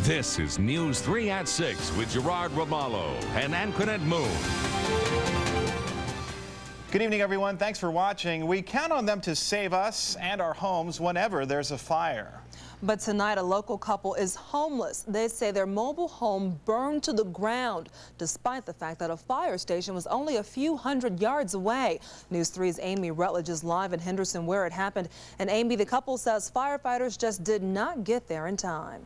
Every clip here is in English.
This is News 3 at 6 with Gerard Romalo and Antoinette Moon. Good evening, everyone. Thanks for watching. We count on them to save us and our homes whenever there's a fire. But tonight, a local couple is homeless. They say their mobile home burned to the ground, despite the fact that a fire station was only a few hundred yards away. News 3's Amy Rutledge is live in Henderson where it happened. And Amy, the couple says firefighters just did not get there in time.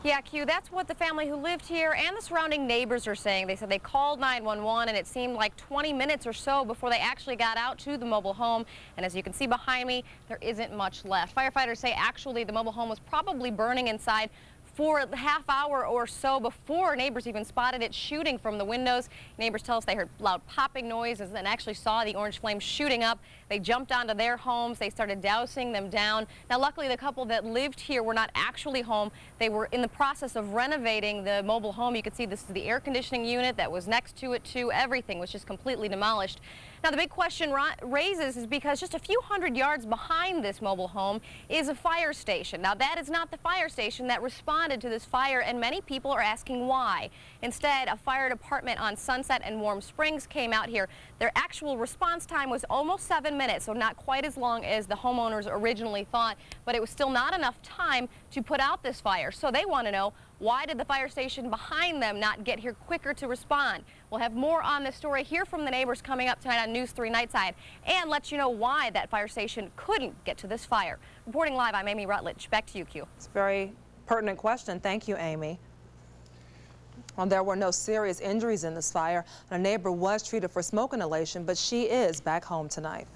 Yeah, Q, that's what the family who lived here and the surrounding neighbors are saying. They said they called 911 and it seemed like 20 minutes or so before they actually got out to the mobile home. And as you can see behind me, there isn't much left. Firefighters say actually the mobile home was probably burning inside for a half hour or so before neighbors even spotted it shooting from the windows. Neighbors tell us they heard loud popping noises and actually saw the orange flames shooting up. They jumped onto their homes. They started dousing them down. Now, luckily, the couple that lived here were not actually home. They were in the process of renovating the mobile home. You can see this is the air conditioning unit that was next to it, too. Everything was just completely demolished. Now, the big question raises is because just a few hundred yards behind this mobile home is a fire station. Now, that is not the fire station that responded to this fire, and many people are asking why. Instead, a fire department on Sunset and Warm Springs came out here. Their actual response time was almost 7 minutes, so not quite as long as the homeowners originally thought, but it was still not enough time to put out this fire. So they want to know, why did the fire station behind them not get here quicker to respond? We'll have more on this story, hear from the neighbors coming up tonight on News 3 Nightside, and let you know why that fire station couldn't get to this fire. Reporting live, I'm Amy Rutledge. Back to you, Q. It's a very pertinent question. Thank you, Amy. Well, there were no serious injuries in this fire. A neighbor was treated for smoke inhalation, but she is back home tonight.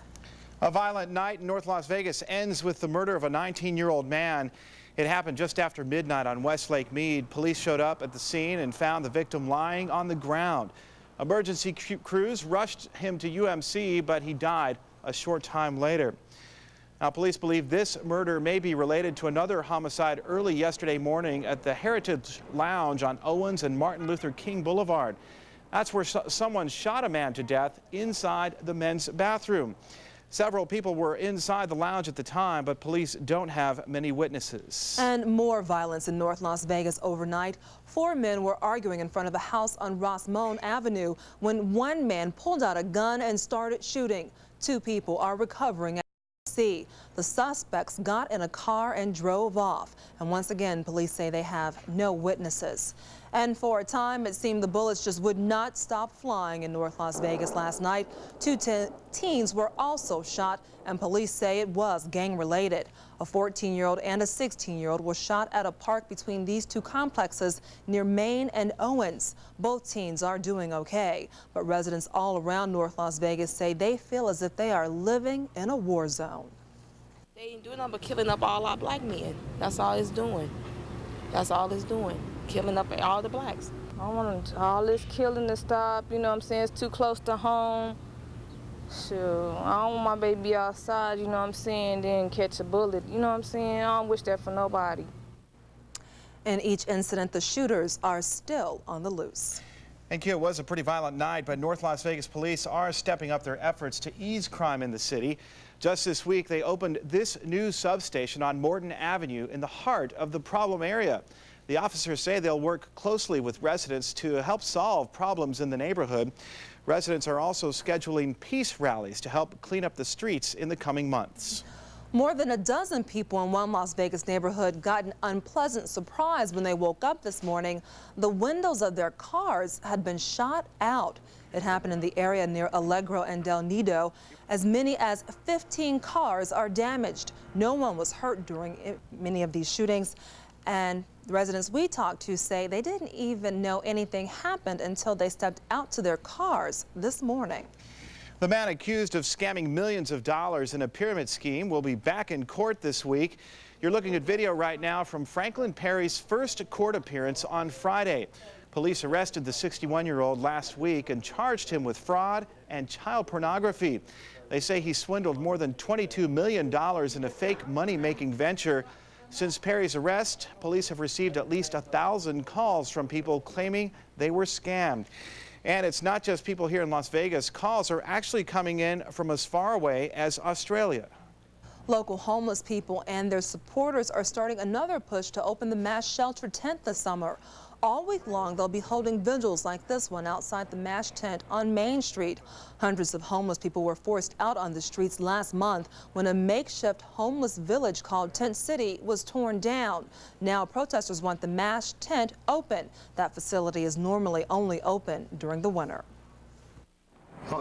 A violent night in North Las Vegas ends with the murder of a 19-year-old man. It happened just after midnight on West Lake Mead. Police showed up at the scene and found the victim lying on the ground. Emergency crews rushed him to UMC, but he died a short time later. Now, police believe this murder may be related to another homicide early yesterday morning at the Heritage Lounge on Owens and Martin Luther King Boulevard. That's where someone shot a man to death inside the men's bathroom. Several people were inside the lounge at the time, but police don't have many witnesses. And more violence in North Las Vegas overnight. 4 men were arguing in front of a house on Rosamond Avenue when one man pulled out a gun and started shooting. 2 people are recovering at the suspects got in a car and drove off. And once again, police say they have no witnesses. And for a time, it seemed the bullets just would not stop flying in North Las Vegas last night. 2 teens were also shot, and police say it was gang-related. A 14-year-old and a 16-year-old were shot at a park between these 2 complexes near Main and Owens. Both teens are doing okay, but residents all around North Las Vegas say they feel as if they are living in a war zone. They ain't doing nothing but killing up all our black men. That's all it's doing. That's all it's doing. Killing up all the blacks. I want all this killing to stop, you know what I'm saying? It's too close to home. Sure, I don't want my baby outside, you know what I'm saying, then catch a bullet, you know what I'm saying? I don't wish that for nobody. In each incident, the shooters are still on the loose. And Q, it was a pretty violent night, but North Las Vegas police are stepping up their efforts to ease crime in the city. Just this week, they opened this new substation on Morton Avenue in the heart of the problem area. The officers say they'll work closely with residents to help solve problems in the neighborhood. Residents are also scheduling peace rallies to help clean up the streets in the coming months. More than a dozen people in one Las Vegas neighborhood got an unpleasant surprise when they woke up this morning. The windows of their cars had been shot out. It happened in the area near Allegro and Del Nido. As many as 15 cars are damaged. No one was hurt during many of these shootings. And the residents we talked to say they didn't even know anything happened until they stepped out to their cars this morning. The man accused of scamming millions of dollars in a pyramid scheme will be back in court this week. You're looking at video right now from Franklin Perry's first court appearance on Friday. Police arrested the 61-year-old last week and charged him with fraud and child pornography. They say he swindled more than $22 million in a fake money-making venture. Since Perry's arrest, police have received at least 1,000 calls from people claiming they were scammed. And it's not just people here in Las Vegas. Calls are actually coming in from as far away as Australia. Local homeless people and their supporters are starting another push to open the MASH shelter tent this summer. All week long, they'll be holding vigils like this one outside the MASH tent on Main Street. Hundreds of homeless people were forced out on the streets last month when a makeshift homeless village called Tent City was torn down. Now protesters want the MASH tent open. That facility is normally only open during the winter.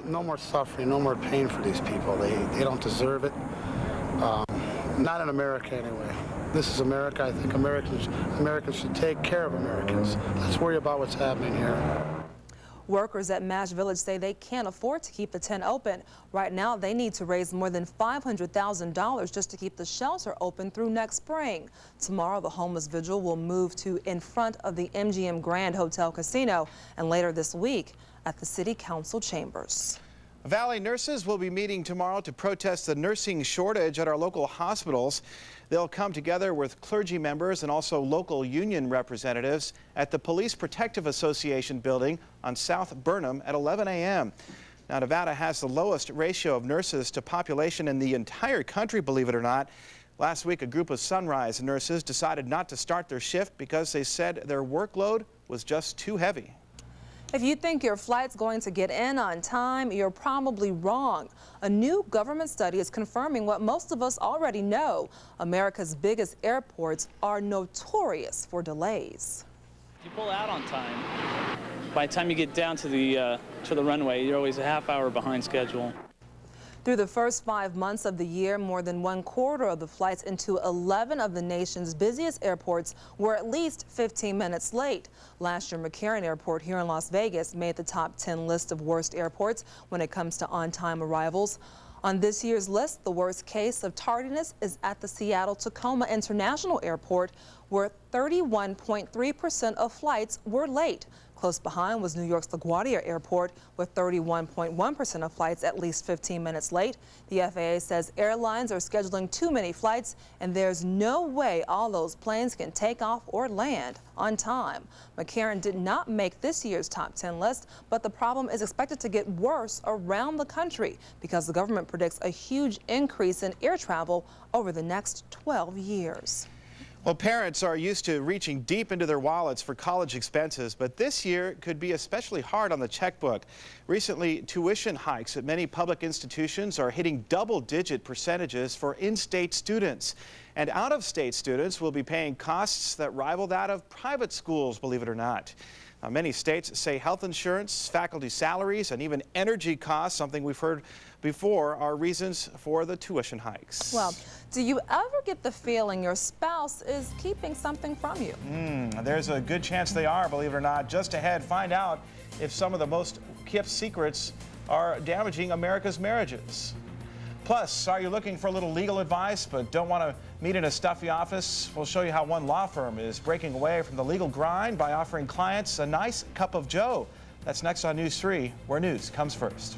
No more suffering, no more pain for these people. They don't deserve it. Not in America anyway. This is America. I think Americans should take care of Americans. Let's worry about what's happening here. Workers at MASH Village say they can't afford to keep the tent open. Right now, they need to raise more than $500,000 just to keep the shelter open through next spring. Tomorrow, the homeless vigil will move to in front of the MGM Grand Hotel Casino, and later this week at the City Council chambers. Valley nurses will be meeting tomorrow to protest the nursing shortage at our local hospitals. They'll come together with clergy members and also local union representatives at the Police Protective Association building on South Burnham at 11 a.m. Now, Nevada has the lowest ratio of nurses to population in the entire country, believe it or not. Last week, a group of Sunrise nurses decided not to start their shift because they said their workload was just too heavy. If you think your flight's going to get in on time, you're probably wrong. A new government study is confirming what most of us already know. America's biggest airports are notorious for delays. You pull out on time. By the time you get down to the runway, you're always a half hour behind schedule. Through the first 5 months of the year, more than 1/4 of the flights into 11 of the nation's busiest airports were at least 15 minutes late. Last year, McCarran Airport here in Las Vegas made the top 10 list of worst airports when it comes to on-time arrivals. On this year's list, the worst case of tardiness is at the Seattle-Tacoma International Airport, where 31.3% of flights were late. Close behind was New York's LaGuardia Airport, with 31.1% of flights at least 15 minutes late. The FAA says airlines are scheduling too many flights, and there's no way all those planes can take off or land on time. McCarran did not make this year's top 10 list, but the problem is expected to get worse around the country because the government predicts a huge increase in air travel over the next 12 years. Well, parents are used to reaching deep into their wallets for college expenses, but this year could be especially hard on the checkbook. Recently, tuition hikes at many public institutions are hitting double-digit percentages for in-state students. And out-of-state students will be paying costs that rival that of private schools, believe it or not. Now, many states say health insurance, faculty salaries, and even energy costs, something we've heard before, are reasons for the tuition hikes. Well, do you ever get the feeling your spouse is keeping something from you? There's a good chance they are, believe it or not. Just ahead, find out if some of the most kept secrets are damaging America's marriages. Plus, are you looking for a little legal advice but don't want to meet in a stuffy office? We'll show you how one law firm is breaking away from the legal grind by offering clients a nice cup of joe. That's next on News 3, where news comes first.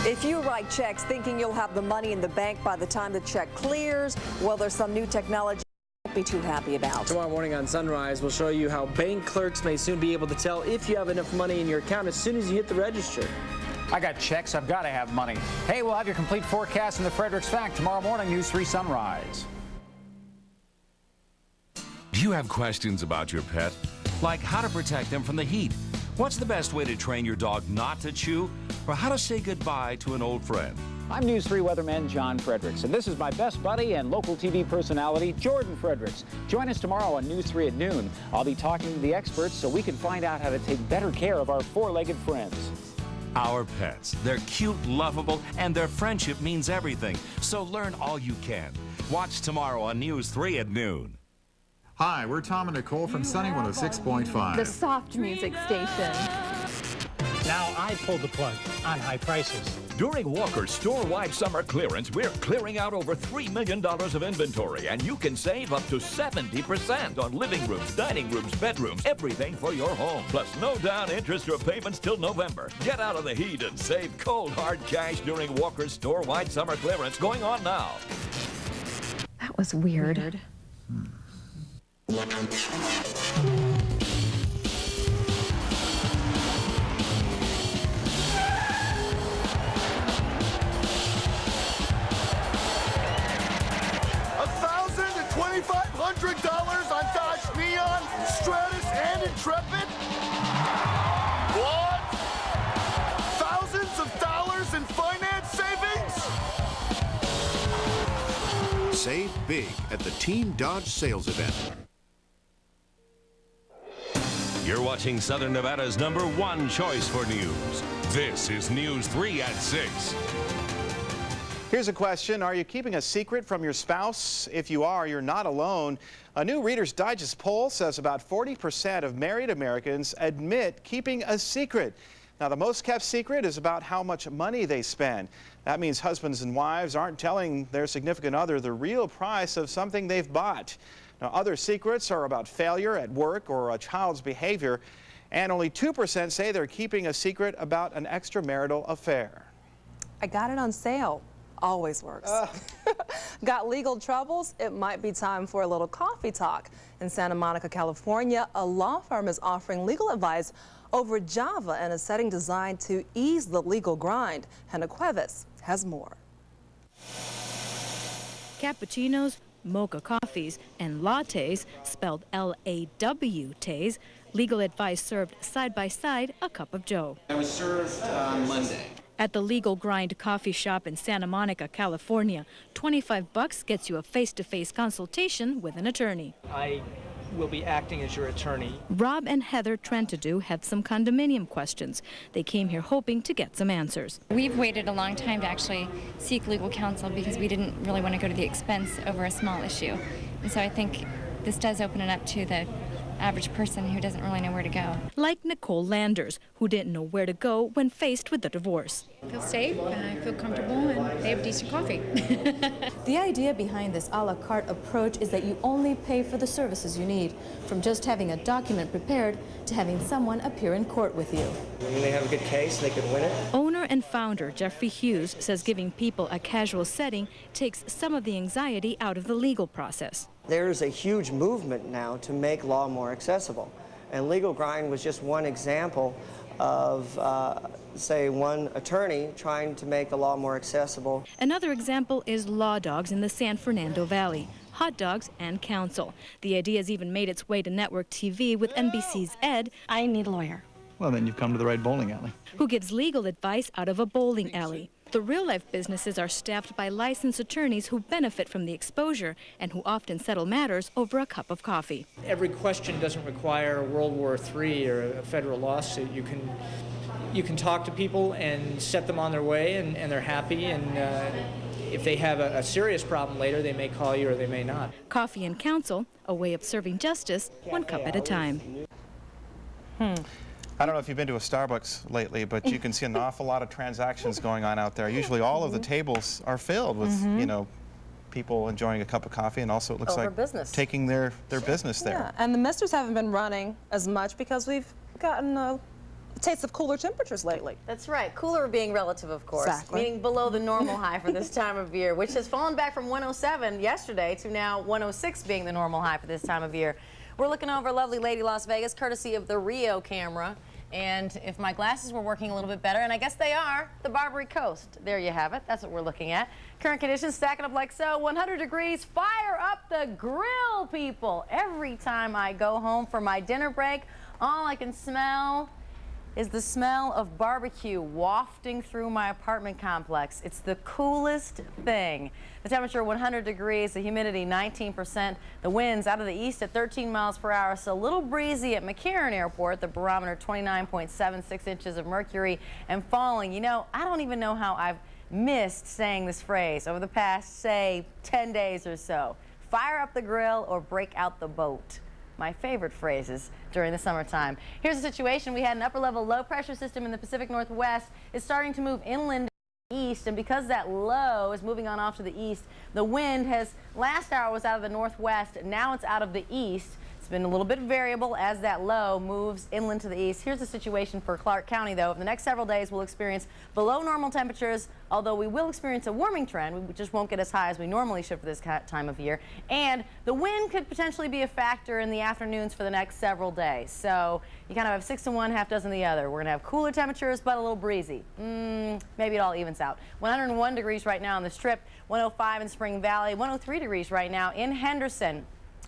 If you write checks thinking you'll have the money in the bank by the time the check clears, well, there's some new technology you won't be too happy about. Tomorrow morning on Sunrise, we'll show you how bank clerks may soon be able to tell if you have enough money in your account as soon as you hit the register. I got checks. I've got to have money. Hey, we'll have your complete forecast in the Fredericks Fact tomorrow morning, News 3 Sunrise. Do you have questions about your pet? Like how to protect them from the heat? What's the best way to train your dog not to chew? Or how to say goodbye to an old friend? I'm News 3 weatherman John Fredericks, and this is my best buddy and local TV personality, Jordan Fredericks. Join us tomorrow on News 3 at noon. I'll be talking to the experts so we can find out how to take better care of our four-legged friends. Our pets. They're cute, lovable, and their friendship means everything. So learn all you can. Watch tomorrow on News 3 at noon. Hi, we're Tom and Nicole from Sunny 106.5. The soft music station. Now I pulled the plug on high prices. During Walker's store-wide summer clearance, we're clearing out over $3 million of inventory, and you can save up to 70% on living rooms, dining rooms, bedrooms, everything for your home. Plus, no down interest or payments till November. Get out of the heat and save cold, hard cash during Walker's store-wide summer clearance going on now. That was weird. Intrepid? What? Thousands of dollars in finance savings? Save big at the Team Dodge sales event. You're watching Southern Nevada's #1 choice for news. This is News 3 at 6. Here's a question. Are you keeping a secret from your spouse? If you are, you're not alone. A new Reader's Digest poll says about 40% of married Americans admit keeping a secret. Now, the most kept secret is about how much money they spend. That means husbands and wives aren't telling their significant other the real price of something they've bought. Now, other secrets are about failure at work or a child's behavior, and only 2% say they're keeping a secret about an extramarital affair. I got it on sale. Always works. Got legal troubles? It might be time for a little coffee talk. In Santa Monica, California, a law firm is offering legal advice over Java in a setting designed to ease the legal grind. Hannah Cuevas has more. Cappuccinos, mocha coffees, and lattes, spelled L-A-W-Ts, legal advice served side by side, a cup of joe. I was served on Monday. At the Legal Grind coffee shop in Santa Monica, California, $25 gets you a face-to-face consultation with an attorney. I will be acting as your attorney. Rob and Heather Trentadue have some condominium questions. They came here hoping to get some answers. We've waited a long time to actually seek legal counsel because we didn't really want to go to the expense over a small issue. And so I think this does open it up to the average person who doesn't really know where to go. Like Nicole Landers, who didn't know where to go when faced with the divorce. I feel safe and I feel comfortable and they have decent coffee. The idea behind this a la carte approach is that you only pay for the services you need, from just having a document prepared to having someone appear in court with you. When they have a good case, they could win it. Owner and founder Jeffrey Hughes says giving people a casual setting takes some of the anxiety out of the legal process. There's a huge movement now to make law more accessible, and Legal Grind was just one example of, say, one attorney trying to make the law more accessible. Another example is Law Dogs in the San Fernando Valley. Hot dogs and counsel. The idea has even made its way to network TV with NBC's Ed. I need a lawyer. Well, then you've come to the right bowling alley. Who gives legal advice out of a bowling alley. The real-life businesses are staffed by licensed attorneys who benefit from the exposure and who often settle matters over a cup of coffee. Every question doesn't require World War III or a federal lawsuit. You can talk to people and set them on their way, and they're happy. And if they have a serious problem later, they may call you or they may not. Coffee and counsel, a way of serving justice, one cup at a time. I don't know if you've been to a Starbucks lately, but you can see an awful lot of transactions going on out there. Usually all of the tables are filled with, you know, people enjoying a cup of coffee, and also it looks like taking their business there. Yeah, and the misters haven't been running as much because we've gotten a taste of cooler temperatures lately. That's right. Cooler being relative, of course. Exactly. Meaning below the normal high for this time of year, which has fallen back from 107 yesterday to now 106 being the normal high for this time of year. We're looking over lovely Lady Las Vegas, courtesy of the Rio camera. And if my glasses were working a little bit better, and I guess they are, the Barbary Coast. There you have it. That's what we're looking at. Current conditions stacking up like so. 100 degrees. Fire up the grill, people. Every time I go home for my dinner break, all I can smell is the smell of barbecue wafting through my apartment complex. It's the coolest thing. The temperature 100 degrees, the humidity 19%, the winds out of the east at 13 miles per hour, so a little breezy at McCarran Airport, the barometer 29.76 inches of mercury and falling. You know, I don't even know how I've missed saying this phrase over the past, say, 10 days or so. Fire up the grill or break out the boat. My favorite phrases during the summertime. Here's the situation. We had an upper-level low-pressure system in the Pacific Northwest. It's starting to move inland east, and because that low is moving on off to the east, the wind has, last hour was out of the northwest, now it's out of the east. It's been a little bit variable as that low moves inland to the east. Here's the situation for Clark County, though. Over the next several days, we'll experience below normal temperatures, although we will experience a warming trend. We just won't get as high as we normally should for this time of year. And the wind could potentially be a factor in the afternoons for the next several days. So you kind of have 6 to 1, half dozen the other. We're going to have cooler temperatures, but a little breezy. Maybe it all evens out. 101 degrees right now on the Strip, 105 in Spring Valley, 103 degrees right now in Henderson.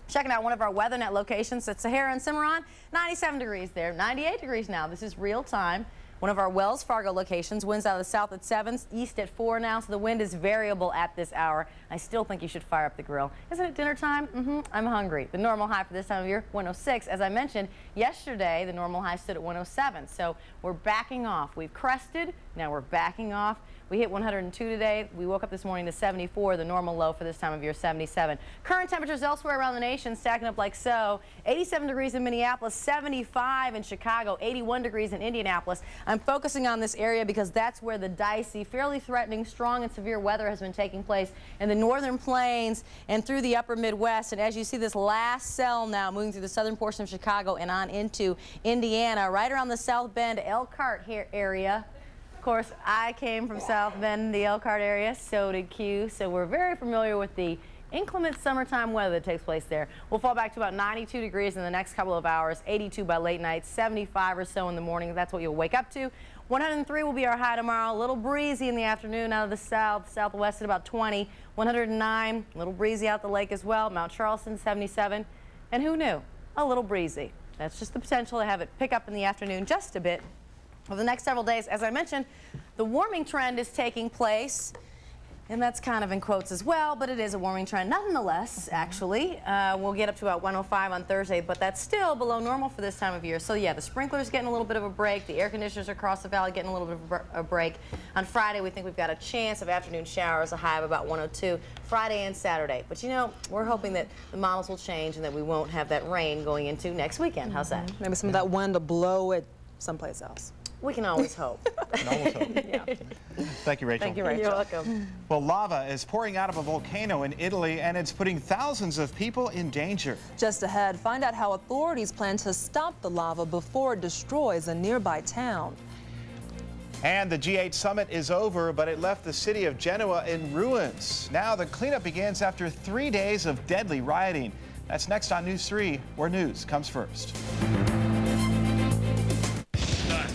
Checking out one of our WeatherNet locations at Sahara and Cimarron, 97 degrees there, 98 degrees now. This is real time. One of our Wells Fargo locations, winds out of the south at 7, east at 4 now, so the wind is variable at this hour. I still think you should fire up the grill. Isn't it dinner time? I'm hungry. The normal high for this time of year, 106. As I mentioned, yesterday the normal high stood at 107, so we're backing off. We've crested, now we're backing off. We hit 102 today. We woke up this morning to 74. The normal low for this time of year, 77. Current temperatures elsewhere around the nation stacking up like so. 87 degrees in Minneapolis, 75 in Chicago, 81 degrees in Indianapolis. I'm focusing on this area because that's where the dicey, fairly threatening, strong and severe weather has been taking place in the northern plains and through the upper Midwest. And as you see this last cell now moving through the southern portion of Chicago and on into Indiana, right around the South Bend, Elkhart here area. Of course, I came from South Bend, the Elkhart area, so did Q, so we're very familiar with the inclement summertime weather that takes place there. We'll fall back to about 92 degrees in the next couple of hours, 82 by late night, 75 or so in the morning. That's what you'll wake up to. 103 will be our high tomorrow. A little breezy in the afternoon out of the south, southwest at about 20. 109, a little breezy out the lake as well. Mount Charleston, 77. And who knew? A little breezy. That's just the potential to have it pick up in the afternoon just a bit. For the next several days, as I mentioned, the warming trend is taking place, and that's kind of in quotes as well, but it is a warming trend nonetheless, actually. We'll get up to about 105 on Thursday, but that's still below normal for this time of year. So yeah, the sprinklers getting a little bit of a break, the air conditioners across the valley getting a little bit of a break. On Friday, we think we've got a chance of afternoon showers, a high of about 102, Friday and Saturday. But you know, we're hoping that the models will change and that we won't have that rain going into next weekend. How's that? Maybe some of that wind to blow it someplace else. We can always hope. Yeah. Thank you, Rachel. Thank you, Rachel. You're welcome. Well, lava is pouring out of a volcano in Italy, and it's putting thousands of people in danger. Just ahead, find out how authorities plan to stop the lava before it destroys a nearby town. And the G8 summit is over, but it left the city of Genoa in ruins. Now the cleanup begins after 3 days of deadly rioting. That's next on News 3, where news comes first.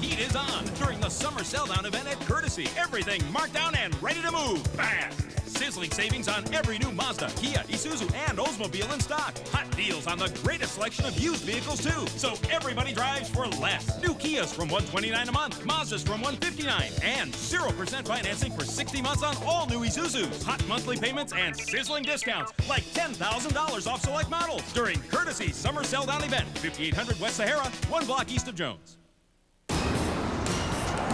Heat is on during the summer sell-down event at Courtesy. Everything marked down and ready to move fast. Sizzling savings on every new Mazda, Kia, Isuzu, and Oldsmobile in stock. Hot deals on the greatest selection of used vehicles, too. So everybody drives for less. New Kias from $129 a month, Mazdas from $159, and 0% financing for 60 months on all new Isuzus. Hot monthly payments and sizzling discounts, like $10,000 off select models during Courtesy Summer Sell-Down event, 5800 West Sahara, 1 block east of Jones.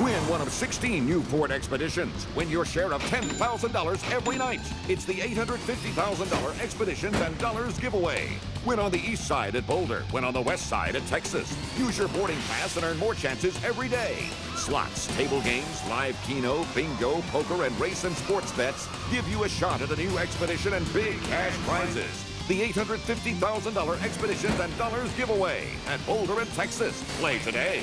Win one of 16 new Ford Expeditions. Win your share of $10,000 every night. It's the $850,000 Expeditions and Dollars giveaway. Win on the east side at Boulder. Win on the west side at Texas. Use your boarding pass and earn more chances every day. Slots, table games, live keno, bingo, poker, and race and sports bets give you a shot at a new expedition and big cash prizes. The $850,000 Expeditions and Dollars giveaway at Boulder and Texas. Play today.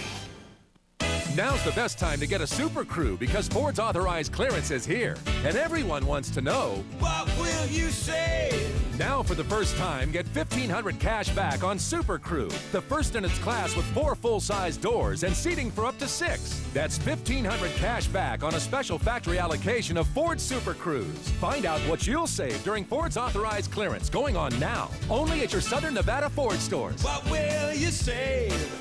Now's the best time to get a Super Crew because Ford's authorized clearance is here. And everyone wants to know, what will you save? Now for the first time, get $1,500 cash back on Super Crew, the first in its class with 4 full-size doors and seating for up to 6. That's $1,500 cash back on a special factory allocation of Ford Super Crews. Find out what you'll save during Ford's authorized clearance going on now. Only at your Southern Nevada Ford stores. What will you save?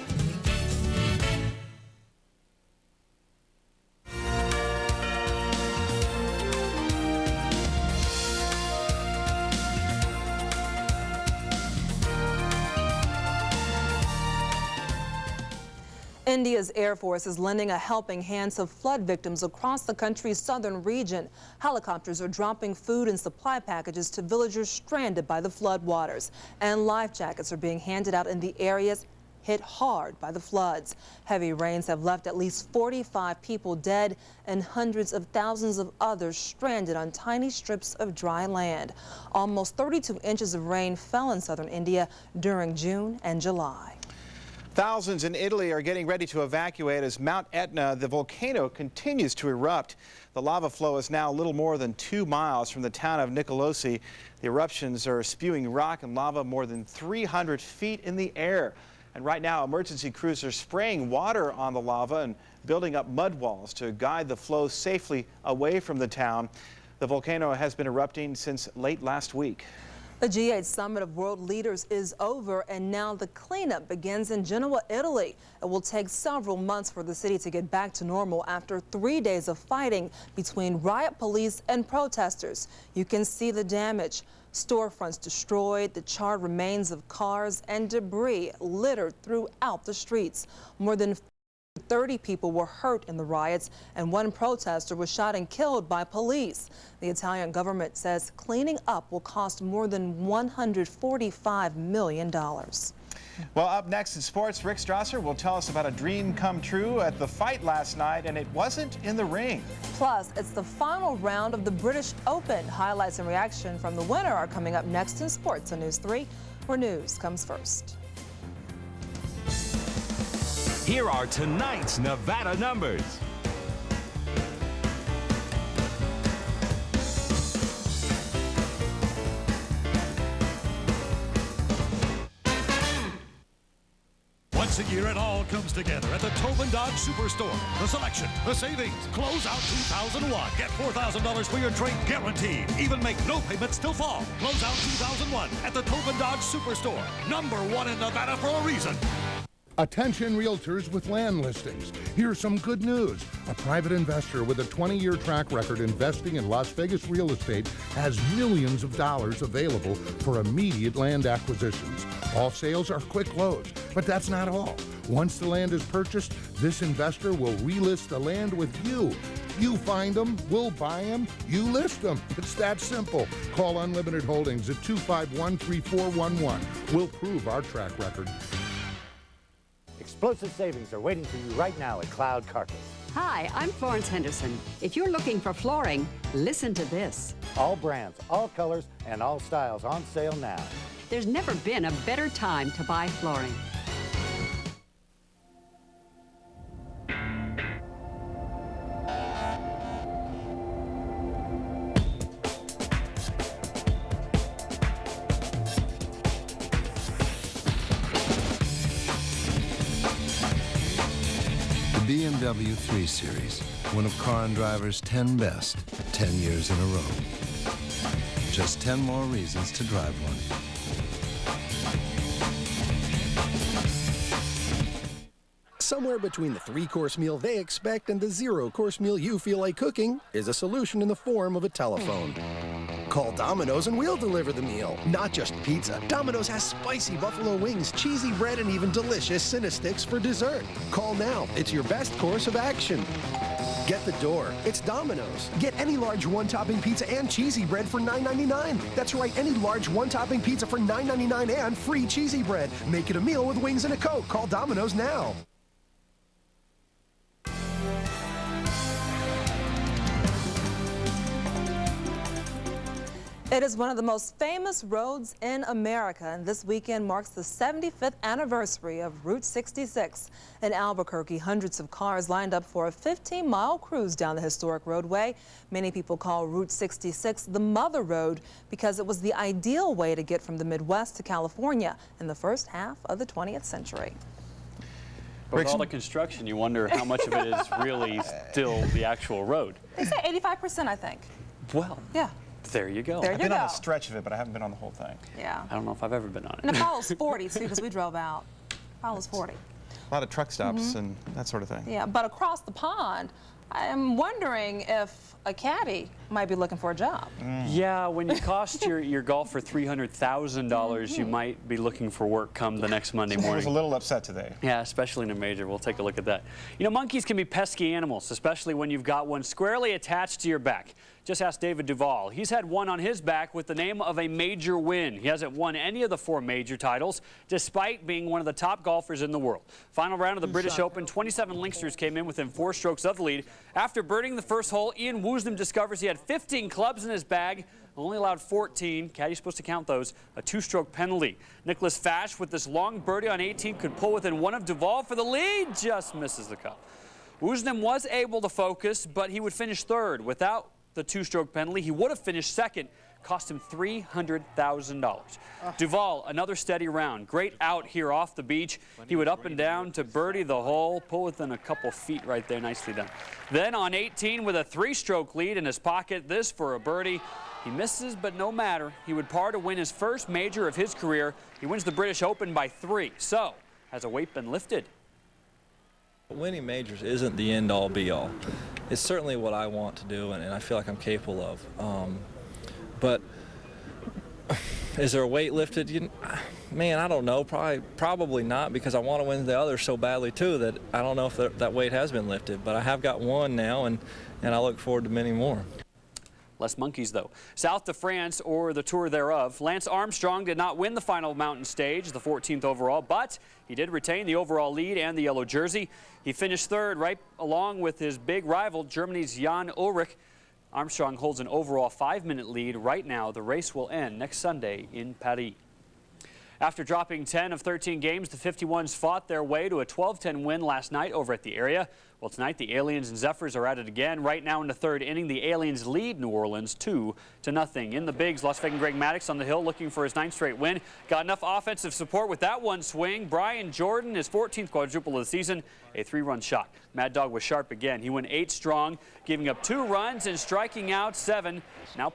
India's Air Force is lending a helping hand to flood victims across the country's southern region. Helicopters are dropping food and supply packages to villagers stranded by the floodwaters. And life jackets are being handed out in the areas hit hard by the floods. Heavy rains have left at least 45 people dead and hundreds of thousands of others stranded on tiny strips of dry land. Almost 32 inches of rain fell in southern India during June and July. Thousands in Italy are getting ready to evacuate as Mount Etna, the volcano, continues to erupt. The lava flow is now a little more than 2 miles from the town of Nicolosi. The eruptions are spewing rock and lava more than 300 feet in the air. And right now, emergency crews are spraying water on the lava and building up mud walls to guide the flow safely away from the town. The volcano has been erupting since late last week. The G8 Summit of World Leaders is over, and now the cleanup begins in Genoa, Italy. It will take several months for the city to get back to normal after 3 days of fighting between riot police and protesters. You can see the damage. Storefronts destroyed, the charred remains of cars and debris littered throughout the streets. More than 30 people were hurt in the riots, and one protester was shot and killed by police. The Italian government says cleaning up will cost more than $145 million. Well, up next in sports, Rick Strasser will tell us about a dream come true at the fight last night, and it wasn't in the ring. Plus, it's the final round of the British Open. Highlights and reaction from the winner are coming up next in sports on News 3, where news comes first. Here are tonight's Nevada numbers. Once a year, it all comes together at the Tobin Dodge Superstore. The selection, the savings, close out 2001. Get $4,000 for your trade guaranteed. Even make no payments till fall. Close out 2001 at the Tobin Dodge Superstore. #1 in Nevada for a reason. Attention realtors with land listings. Here's some good news. A private investor with a 20-year track record investing in Las Vegas real estate has millions of dollars available for immediate land acquisitions. All sales are quick close, but that's not all. Once the land is purchased, this investor will relist the land with you. You find them, we'll buy them, you list them. It's that simple. Call Unlimited Holdings at 251-3411. We'll prove our track record. Explosive savings are waiting for you right now at Cloud Carpet. Hi, I'm Florence Henderson. If you're looking for flooring, listen to this. All brands, all colors, and all styles on sale now. There's never been a better time to buy flooring. BMW 3 Series, one of Car and Driver's 10 best, 10 years in a row. Just 10 more reasons to drive one. Somewhere between the 3-course meal they expect and the 0-course meal you feel like cooking is a solution in the form of a telephone. Call Domino's and we'll deliver the meal. Not just pizza. Domino's has spicy buffalo wings, cheesy bread, and even delicious Cinesticks for dessert. Call now. It's your best course of action. Get the door. It's Domino's. Get any large one-topping pizza and cheesy bread for $9.99. That's right, any large one-topping pizza for $9.99 and free cheesy bread. Make it a meal with wings and a Coke. Call Domino's now. It is one of the most famous roads in America, and this weekend marks the 75th anniversary of Route 66. In Albuquerque, hundreds of cars lined up for a 15-mile cruise down the historic roadway. Many people call Route 66 the Mother Road because it was the ideal way to get from the Midwest to California in the first half of the 20th century. But with all the construction, you wonder how much of it is really still the actual road. They say 85%, I think. Well, yeah. There you go. I've been on a stretch of it, but I haven't been on the whole thing. Yeah. I don't know if I've ever been on it. And Apollo's 40, too, because we drove out. Apollo's 40. A lot of truck stops and that sort of thing. Yeah, but across the pond, I'm wondering if a caddy might be looking for a job. Yeah, when you cost your golfer $300,000, you might be looking for work come the next Monday morning. I was a little upset today. Yeah, especially in a major. We'll take a look at that. You know, monkeys can be pesky animals, especially when you've got one squarely attached to your back. Just ask David Duvall. He's had one on his back with the name of a major win. He hasn't won any of the 4 major titles, despite being one of the top golfers in the world. Final round of the British Open, 27 Linksters came in within 4 strokes of the lead. After birding the first hole, Ian Woosnam discovers he had 15 clubs in his bag, only allowed 14. Caddy's supposed to count those. A 2-stroke penalty. Nicholas Fash with this long birdie on 18 could pull within 1 of Duvall for the lead. Just misses the cup. Woosnam was able to focus, but he would finish 3rd. Without the 2-stroke penalty, he would have finished 2nd. cost him $300,000. Duval, another steady round. Great out here off the beach. He would up and down to birdie the hole, pull within a couple feet right there. Nicely done. Then on 18 with a 3-stroke lead in his pocket, this for a birdie. He misses, but no matter. He would par to win his first major of his career. He wins the British Open by 3. So, has a weight been lifted? Winning majors isn't the end-all, be-all. It's certainly what I want to do, and I feel like I'm capable of. But is there a weight lifted? Man, I don't know. Probably not, because I want to win the others so badly too that I don't know if that weight has been lifted. But I have got one now, and I look forward to many more. Less monkeys, though. South to France, or the tour thereof. Lance Armstrong did not win the final mountain stage, the 14th overall, but he did retain the overall lead and the yellow jersey. He finished third, right along with his big rival, Germany's Jan Ullrich. Armstrong holds an overall 5-minute lead right now. The race will end next Sunday in Paris. After dropping 10 of 13 games, the 51s fought their way to a 12-10 win last night over at the area. Well, tonight the Aliens and Zephyrs are at it again. Right now in the third inning, the Aliens lead New Orleans 2-0. In the bigs, Las Vegas Greg Maddux on the hill looking for his 9th straight win. Got enough offensive support with that one swing. Brian Jordan, his 14th quadruple of the season, a 3-run shot. Mad Dog was sharp again. He went 8 strong, giving up 2 runs and striking out 7. Now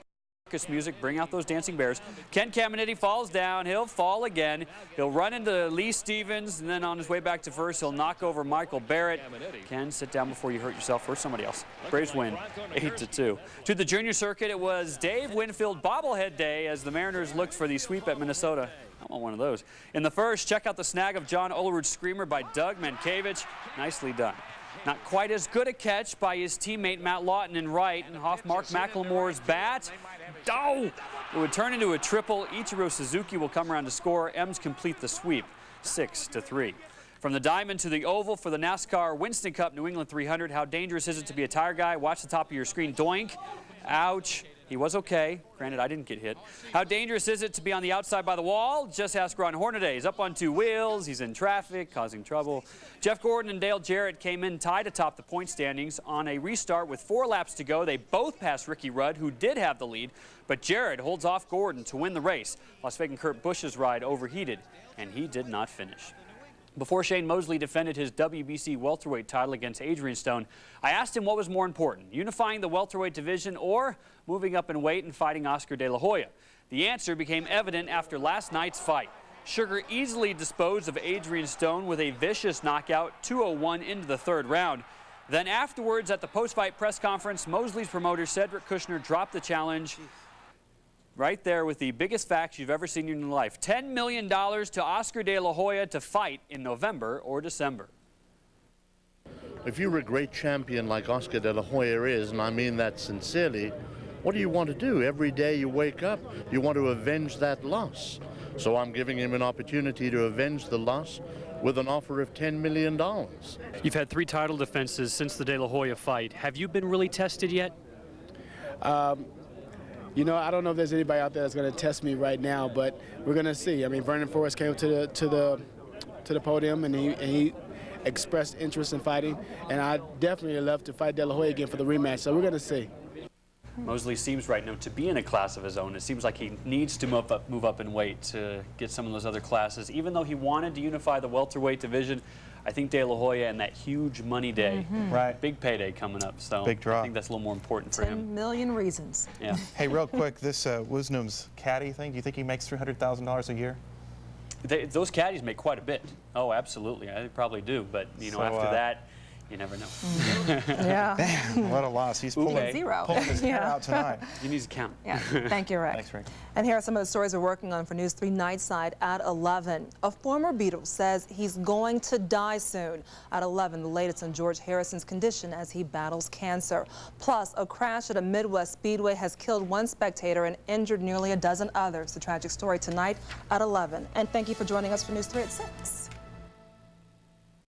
music, bring out those dancing bears. Ken Caminiti falls down. He'll fall again. He'll run into Lee Stevens, and then on his way back to first, he'll knock over Michael Barrett. Ken, sit down before you hurt yourself or somebody else. Braves win 8-2. To the junior circuit, it was Dave Winfield bobblehead day as the Mariners looked for the sweep at Minnesota. I want one of those. In the first, check out the snag of John Olerud's screamer by Doug Mankiewicz. Nicely done. Not quite as good a catch by his teammate Matt Lawton in right, and off Mark McLemore's bat. Oh! It would turn into a triple. Ichiro Suzuki will come around to score. M's complete the sweep, 6-3. From the diamond to the oval for the NASCAR Winston Cup New England 300. How dangerous is it to be a tire guy? Watch the top of your screen. Doink. Ouch. He was okay. Granted, I didn't get hit. How dangerous is it to be on the outside by the wall? Just ask Ron Hornaday. He's up on 2 wheels. He's in traffic, causing trouble. Jeff Gordon and Dale Jarrett came in tied atop the point standings on a restart with 4 laps to go. They both passed Ricky Rudd, who did have the lead, but Jarrett holds off Gordon to win the race. Las Vegas Kurt Busch's ride overheated, and he did not finish. Before Shane Mosley defended his WBC welterweight title against Adrian Stone, I asked him what was more important, unifying the welterweight division or moving up in weight and fighting Oscar De La Hoya. The answer became evident after last night's fight. Sugar easily disposed of Adrian Stone with a vicious knockout, 2:01 into the 3rd round. Then afterwards at the post-fight press conference, Mosley's promoter Cedric Kushner dropped the challenge. Right there with the biggest facts you've ever seen in your life. $10 million to Oscar De La Hoya to fight in November or December. If you're a great champion like Oscar De La Hoya is, and I mean that sincerely, what do you want to do? Every day you wake up, you want to avenge that loss. So I'm giving him an opportunity to avenge the loss with an offer of $10 million. You've had 3 title defenses since the De La Hoya fight. Have you been really tested yet? You know, I don't know if there's anybody out there that's going to test me right now, but we're going to see. I mean, Vernon Forrest came to the podium and he expressed interest in fighting, and I definitely love to fight De La Hoya again for the rematch. So we're going to see. Mosley seems right now to be in a class of his own. It seems like he needs to move up in weight to get some of those other classes. Even though he wanted to unify the welterweight division, I think De La Hoya and that huge money day, right? Big payday coming up. So big draw. I think that's a little more important for him. 10 million reasons. Yeah. Hey, real quick, this Wisnom's caddy thing. Do you think he makes $300,000 a year? Those caddies make quite a bit. Oh, absolutely. I probably do. But you know, after that, you never know. Yeah. Man, what a loss. He's pulling his hair out tonight. You need to count. Yeah. Thank you, Rick. Thanks, Rick. And here are some of the stories we're working on for News 3 Nightside at 11. A former Beatle says he's going to die soon. At 11, the latest on George Harrison's condition as he battles cancer. Plus, a crash at a Midwest speedway has killed 1 spectator and injured nearly a dozen others. The tragic story tonight at 11. And thank you for joining us for News 3 at 6.